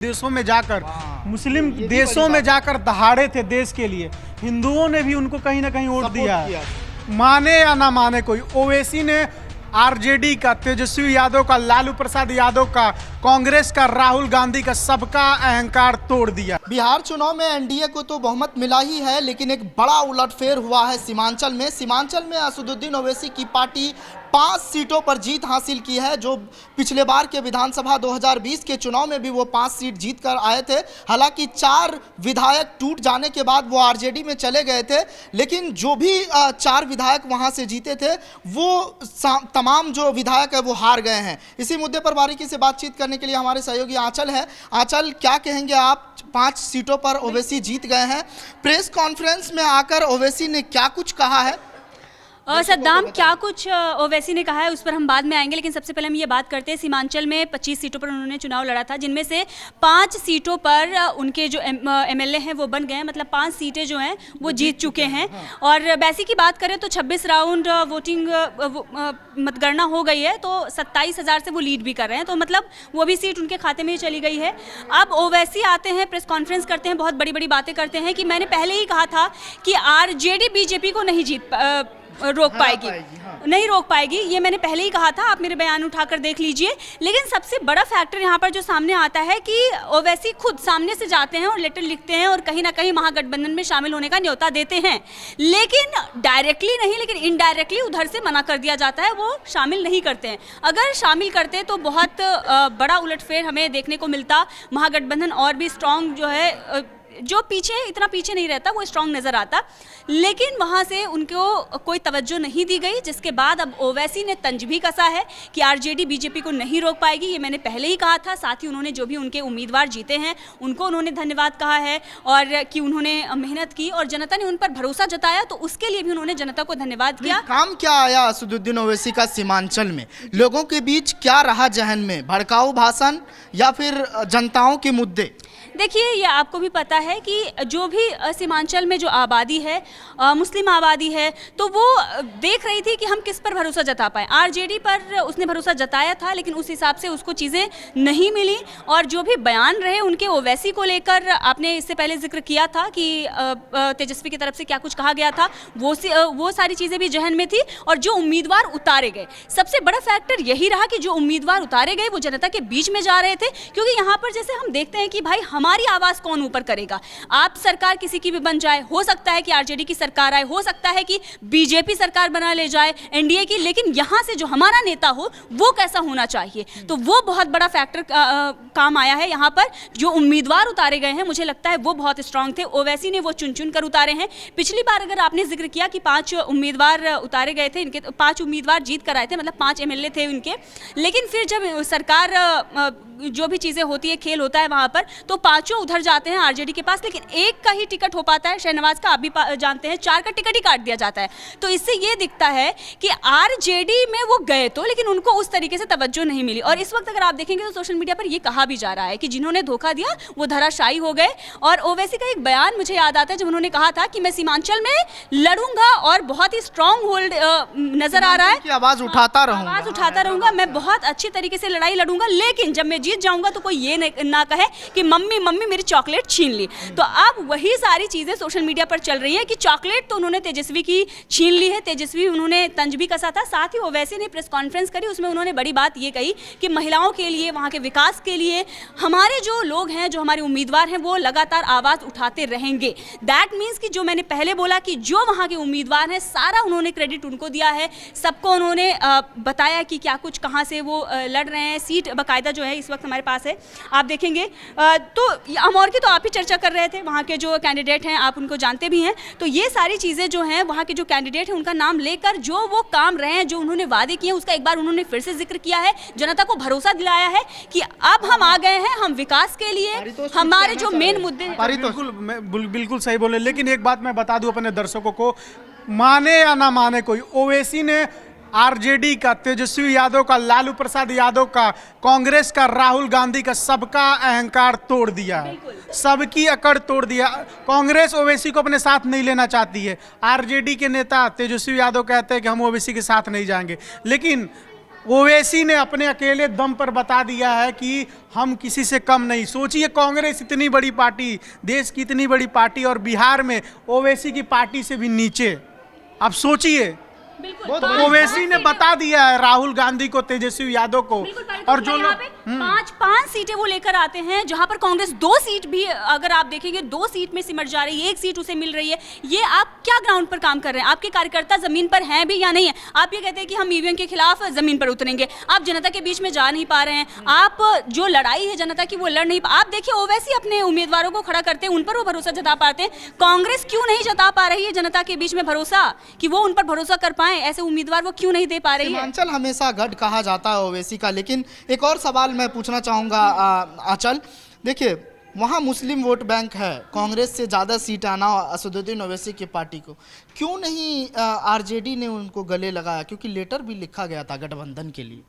देशों में जाकर मुस्लिम देशों में जाकर दहाड़े थे देश के लिए। हिंदुओं ने भी उनको कहीं ना कहीं वोट दिया है, माने या ना माने कोई। ओवैसी ने आरजेडी का, तेजस्वी यादव का, लालू प्रसाद यादव का, कांग्रेस का, राहुल गांधी का, सबका अहंकार तोड़ दिया। बिहार चुनाव में एनडीए को तो बहुमत मिला ही है, लेकिन एक बड़ा उलटफेर हुआ है सीमांचल में। सीमांचल में असदुद्दीन ओवैसी की पार्टी 5 सीटों पर जीत हासिल की है, जो पिछले बार के विधानसभा 2020 के चुनाव में भी वो 5 सीट जीत कर आए थे। हालांकि 4 विधायक टूट जाने के बाद वो आरजेडी में चले गए थे, लेकिन जो भी 4 विधायक वहां से जीते थे वो तमाम जो विधायक है वो हार गए हैं। इसी मुद्दे पर बारीकी से बातचीत करने के लिए हमारे सहयोगी आंचल है। आंचल, क्या कहेंगे आप? 5 सीटों पर ओवैसी जीत गए हैं। प्रेस कॉन्फ्रेंस में आकर ओवैसी ने क्या कुछ कहा है? सद्दाम, क्या कुछ ओवैसी ने कहा है उस पर हम बाद में आएंगे, लेकिन सबसे पहले हम ये बात करते हैं। सीमांचल में 25 सीटों पर उन्होंने चुनाव लड़ा था, जिनमें से 5 सीटों पर उनके जो एमएलए हैं वो बन गए हैं, मतलब 5 सीटें जो हैं वो जीत चुके हैं। और वैसी की बात करें तो 26 राउंड वोटिंग मतगणना हो गई है, तो 27,000 से वो लीड भी कर रहे हैं, तो मतलब वो भी सीट उनके खाते में ही चली गई है। अब ओवैसी आते हैं, प्रेस कॉन्फ्रेंस करते हैं, बहुत बड़ी बड़ी बातें करते हैं कि मैंने पहले ही कहा था कि आरजेडी बीजेपी को नहीं रोक पाएगी, नहीं रोक पाएगी, ये मैंने पहले ही कहा था। आप मेरे बयान उठाकर देख लीजिए। लेकिन सबसे बड़ा फैक्टर यहाँ पर जो सामने आता है कि ओवैसी खुद सामने से जाते हैं और लेटर लिखते हैं और कहीं ना कहीं महागठबंधन में शामिल होने का न्योता देते हैं, लेकिन डायरेक्टली नहीं, लेकिन इनडायरेक्टली उधर से मना कर दिया जाता है, वो शामिल नहीं करते हैं। अगर शामिल करते तो बहुत बड़ा उलटफेर हमें देखने को मिलता। महागठबंधन और भी स्ट्रांग जो है, जो पीछे इतना पीछे नहीं रहता, वो स्ट्रांग नजर आता, लेकिन वहां से उनको कोई तवज्जो नहीं दी गई। जिसके बाद अब ओवैसी ने तंज भी कसा है कि आरजेडी बीजेपी को नहीं रोक पाएगी, ये मैंने पहले ही कहा था। साथ ही उन्होंने जो भी उनके उम्मीदवार जीते हैं उनको उन्होंने धन्यवाद कहा है, और कि उन्होंने मेहनत की और जनता ने उन पर भरोसा जताया, तो उसके लिए भी उन्होंने जनता को धन्यवाद किया। काम क्या आया असदुद्दीन ओवैसी का सीमांचल में? लोगों के बीच क्या रहा जहन में? भड़काऊ भाषण या फिर जनताओं के मुद्दे? देखिए, ये आपको भी पता है कि जो भी सीमांचल में जो आबादी है, मुस्लिम आबादी है, तो वो देख रही थी कि हम किस पर भरोसा जता पाएँ। आरजेडी पर उसने भरोसा जताया था, लेकिन उस हिसाब से उसको चीज़ें नहीं मिली। और जो भी बयान रहे उनके ओवैसी को लेकर, आपने इससे पहले जिक्र किया था कि तेजस्वी की तरफ से क्या कुछ कहा गया था, वो सारी चीज़ें भी जहन में थी। और जो उम्मीदवार उतारे गए, सबसे बड़ा फैक्टर यही रहा कि जो उम्मीदवार उतारे गए वो जनता के बीच में जा रहे थे। क्योंकि यहाँ पर जैसे हम देखते हैं कि भाई हमारी आवाज कौन ऊपर करेगा। आप सरकार किसी की भी बन जाए, हो सकता है कि आरजेडी की सरकार आए, हो सकता है कि बीजेपी सरकार बना ले जाए एनडीए की, लेकिन यहां से जो हमारा नेता हो वो कैसा होना चाहिए, तो वो बहुत बड़ा फैक्टर काम आया है। यहाँ पर जो उम्मीदवार उतारे गए हैं, मुझे लगता है वो बहुत स्ट्रांग थे। ओवैसी ने वो चुन चुन कर उतारे हैं। पिछली बार अगर आपने जिक्र किया कि 5 उम्मीदवार उतारे गए थे, इनके 5 उम्मीदवार जीत कर आए थे, मतलब 5 एमएलए थे उनके, लेकिन फिर जब सरकार जो भी चीज़ें होती है, खेल होता है वहाँ पर, तो 5 उधर जाते हैं आरजेडी के पास, लेकिन एक का ही टिकट हो पाता है। शहनवाज का आप भी जानते हैं, 4 का टिकट ही काट दिया जाता है। तो इससे ये दिखता है कि आरजेडी में वो गए तो, लेकिन उनको उस तरीके से तवज्जो नहीं मिली। और इस वक्त अगर आप देखेंगे तो सोशल मीडिया पर ये कहा भी जा रहा है कि जिन्होंने धोखा दिया वो धराशायी हो गए। और ओवैसी का एक बयान मुझे याद आता है, जब उन्होंने कहा था कि मैं सीमांचल में लड़ूंगा, और बहुत ही स्ट्रांग होल्ड नजर आ रहा है, आवाज उठाता रहूंगा, मैं बहुत अच्छी तरीके से लड़ाई लड़ूंगा, लेकिन जब मैं जीत जाऊंगा तो कोई ये ना कहे कि मम्मी मेरी चॉकलेट छीन ली। तो अब वही सारी चीजें सोशल मीडिया पर चल रही है कि चॉकलेट तो उन्होंने तेजस्वी की छीन ली है, तेजस्वी उन्होंने तंज भी कसा था। साथ ही ओवैसी ने प्रेस कॉन्फ्रेंस करी, उसमें उन्होंने बड़ी बात ये कही कि महिलाओं के लिए, वहां के विकास के लिए हमारे जो लोग हैं, जो हमारे उम्मीदवार हैं, वो लगातार आवाज उठाते रहेंगे। दैट मीन्स कि जो मैंने पहले बोला कि जो वहां के उम्मीदवार हैं, सारा उन्होंने क्रेडिट उनको दिया है, सबको उन्होंने बताया कि क्या कुछ कहाँ से वो लड़ रहे हैं। सीट बाकायदा जो है इस वक्त हमारे पास है, आप देखेंगे। तो अमौर की तो आप ही चर्चा कर रहे थे, वहाँ के जो कैंडिडेट हैं आप उनको जानते भी हैं। तो ये सारी चीज़ें जो हैं, वहाँ के जो कैंडिडेट हैं उनका नाम लेकर जो वो काम रहे हैं, जो उन्होंने वादे किए हैं, उसका एक बार उन्होंने फिर से जिक्र किया है। जनता को भरोसा दिलाया है कि अब हम आ गए हैं, हम विकास के लिए हमारे जो मेन मुद्दे हैं। बिल्कुल सही बोले, लेकिन एक बात मैं बता दूं अपने दर्शकों को, माने या ना माने कोई, ओवैसी ने आरजेडी का, तेजस्वी यादव का, लालू प्रसाद यादव का, कांग्रेस का, राहुल गांधी का, सबका अहंकार तोड़ दिया है, सबकी अकड़ तोड़ दिया। कांग्रेस ओवैसी को अपने साथ नहीं लेना चाहती है। आरजेडी के नेता तेजस्वी यादव कहते हैं कि हम ओवैसी के साथ नहीं जाएंगे, लेकिन ओवैसी ने अपने अकेले दम पर बता दिया है कि हम किसी से कम नहीं। सोचिए, कांग्रेस इतनी बड़ी पार्टी, देश की इतनी बड़ी पार्टी, और बिहार में ओवैसी की पार्टी से भी नीचे। अब सोचिए, बिल्कुल ओवैसी ने बता दिया है राहुल गांधी को, तेजस्वी यादव को, और जो लोग पांच सीटें वो लेकर आते हैं, जहां पर कांग्रेस 2 सीट भी, अगर आप देखेंगे 2 सीट में सिमट जा रही है, 1 सीट उसे मिल रही है। ये आप क्या ग्राउंड पर काम कर रहे हैं? आपके कार्यकर्ता जमीन पर हैं भी या नहीं है? आप ये कहते हैं कि हम ईवीएम के खिलाफ जमीन पर उतरेंगे, आप जनता के बीच में जा नहीं पा रहे हैं। आप जो लड़ाई है जनता की वो लड़ नहीं आप देखिए, ओवैसी अपने उम्मीदवारों को खड़ा करते हैं, उन पर वो भरोसा जता पाते हैं। कांग्रेस क्यों नहीं जता पा रही है जनता के बीच में भरोसा कि वो उन पर भरोसा कर पाए? ऐसे उम्मीदवार वो क्यों नहीं दे पा रही है? सीमांचल हमेशा गढ़ कहा जाता है ओवैसी का। लेकिन एक और सवाल मैं पूछना चाहूँगा आंचल, देखिए वहाँ मुस्लिम वोट बैंक है, कांग्रेस से ज़्यादा सीट आना असदुद्दीन ओवैसी की पार्टी को, क्यों नहीं आरजेडी ने उनको गले लगाया? क्योंकि लेटर भी लिखा गया था गठबंधन के लिए।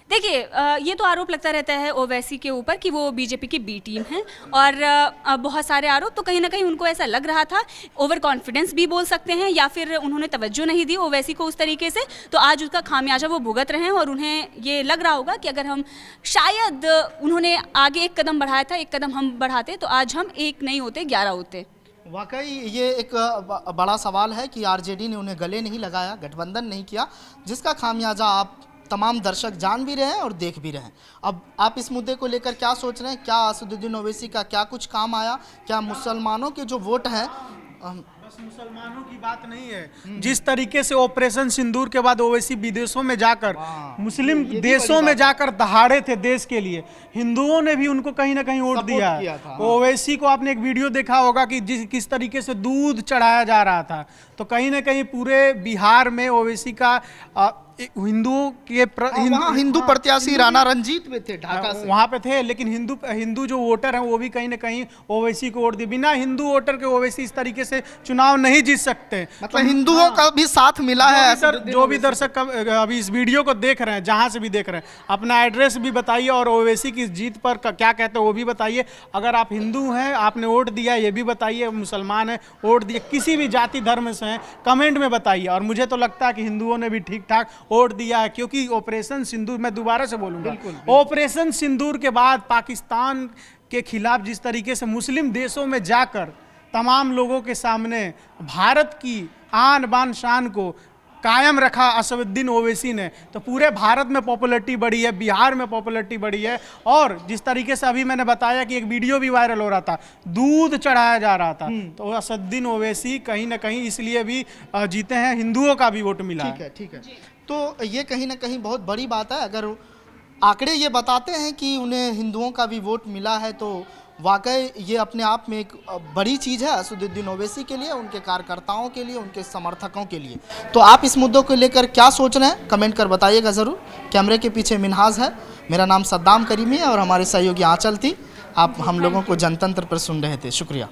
देखिए, ये तो आरोप लगता रहता है ओवैसी के ऊपर कि वो बीजेपी की बी टीम है, और बहुत सारे आरोप, तो कहीं ना कहीं उनको ऐसा लग रहा था, ओवर कॉन्फिडेंस भी बोल सकते हैं, या फिर उन्होंने तवज्जो नहीं दी ओवैसी को उस तरीके से, तो आज उसका खामियाजा वो भुगत रहे हैं। और उन्हें ये लग रहा होगा कि अगर हम शायद उन्होंने आगे एक कदम बढ़ाया था, एक कदम हम बढ़ाते, तो आज हम 1 नहीं होते, 11 होते। वाकई ये एक बड़ा सवाल है कि आरजेडी ने उन्हें गले नहीं लगाया, गठबंधन नहीं किया, जिसका खामियाजा आप तमाम दर्शक जान भी रहे हैं और देख भी रहे हैं। अब आप इस मुद्दे को लेकर क्या सोच रहे हैं? क्या असदुद्दीन ओवैसी का क्या कुछ काम आया? क्या मुसलमानों के जो वोट हैं, बस मुसलमानों की बात नहीं है, जिस तरीके से ऑपरेशन सिंदूर के बाद ओवैसी विदेशों में जाकर, मुस्लिम देशों में जाकर दहाड़े थे देश के लिए, हिंदुओं ने भी उनको कहीं ना कहीं वोट दिया है। ओवैसी को आपने एक वीडियो देखा होगा कि किस तरीके से दूध चढ़ाया जा रहा था, तो कहीं ना कहीं पूरे बिहार में ओवैसी का हिंदुओं के वहाँ हिंदू प्रत्याशी राणा रंजीत में थे, ढाका से वहाँ पे थे, लेकिन हिंदू जो वोटर हैं वो भी कहीं ना कहीं ओवैसी को वोट दिए। बिना हिंदू वोटर के ओवैसी इस तरीके से चुनाव नहीं जीत सकते। मतलब हिंदुओं का भी साथ मिला है। जो भी दर्शक अभी इस वीडियो को देख रहे हैं, जहाँ से भी देख रहे हैं, अपना एड्रेस भी बताइए और ओवैसी की जीत पर क्या कहते हैं वो भी बताइए। अगर आप हिंदू हैं, आपने वोट दिया, ये भी बताइए, मुसलमान हैं, वोट दिए, किसी भी जाति धर्म से हैं, कमेंट में बताइए। और मुझे तो लगता है कि हिंदुओं ने भी ठीक ठाक वोट दिया है, क्योंकि ऑपरेशन सिंदूर, मैं दोबारा से बोलूंगा, ऑपरेशन सिंदूर के बाद पाकिस्तान के खिलाफ जिस तरीके से मुस्लिम देशों में जाकर तमाम लोगों के सामने भारत की आन बान शान को कायम रखा असदुद्दीन ओवैसी ने, तो पूरे भारत में पॉपुलैरिटी बढ़ी है, बिहार में पॉपुलैरिटी बढ़ी है। और जिस तरीके से अभी मैंने बताया कि एक वीडियो भी वायरल हो रहा था, दूध चढ़ाया जा रहा था, तो असदुद्दीन ओवैसी कहीं ना कहीं इसलिए भी जीते हैं, हिंदुओं का भी वोट मिला है। ठीक है। तो ये कहीं ना कहीं बहुत बड़ी बात है। अगर आंकड़े ये बताते हैं कि उन्हें हिंदुओं का भी वोट मिला है, तो वाकई ये अपने आप में एक बड़ी चीज़ है असदुद्दीन ओवैसी के लिए, उनके कार्यकर्ताओं के लिए, उनके समर्थकों के लिए। तो आप इस मुद्दों को लेकर क्या सोच रहे हैं, कमेंट कर बताइएगा ज़रूर। कैमरे के पीछे मिनहाज है, मेरा नाम सद्दाम करीमी है, और हमारे सहयोगी आंचल थी। आप हम लोगों को जनतंत्र पर सुन रहे थे। शुक्रिया।